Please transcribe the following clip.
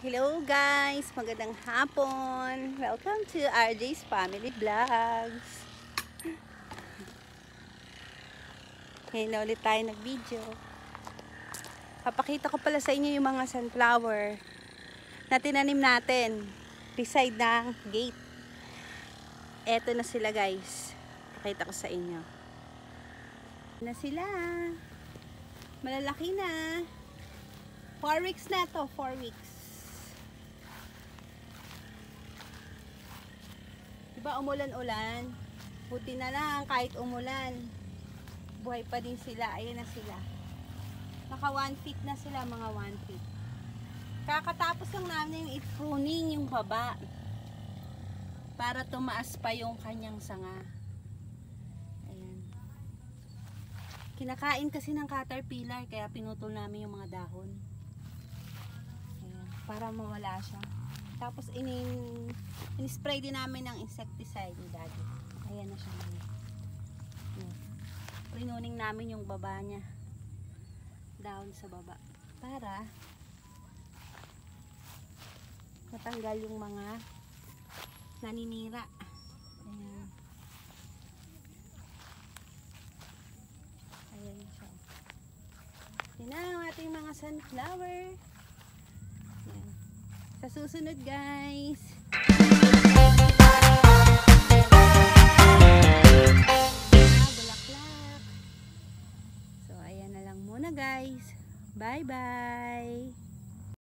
Hello guys! Magandang hapon! Welcome to RJ's Family Vlogs! Ngayon na ulit tayo nag-video. Papakita ko pala sa inyo yung mga sunflower na tinanim natin beside ng gate. Eto na sila guys. Pakita ko sa inyo. Na sila. Malalaki na. 4 weeks na to. 4 weeks. Diba umulan-ulan? Buti na lang kahit umulan. Buhay pa din sila. Ayan na sila. Naka 1 feet na sila, mga 1 feet. Kakatapos lang namin yung i-pruning yung baba. Para tumaas pa yung kanyang sanga. Ayan. Kinakain kasi ng caterpillar kaya pinutol namin yung mga dahon. Ayan. Para mawala siya. Tapos in-spray din namin ng insecticide ni Daddy. Ayan na siya naman. Rinuning namin yung baba niya. Down sa baba. Para matanggal yung mga naninira. Ayan. Ayan siya. Yan na ang ating mga sunflower. Ayan. Sa susunod guys. Bulaklak. So ayan na lang muna guys. Bye bye.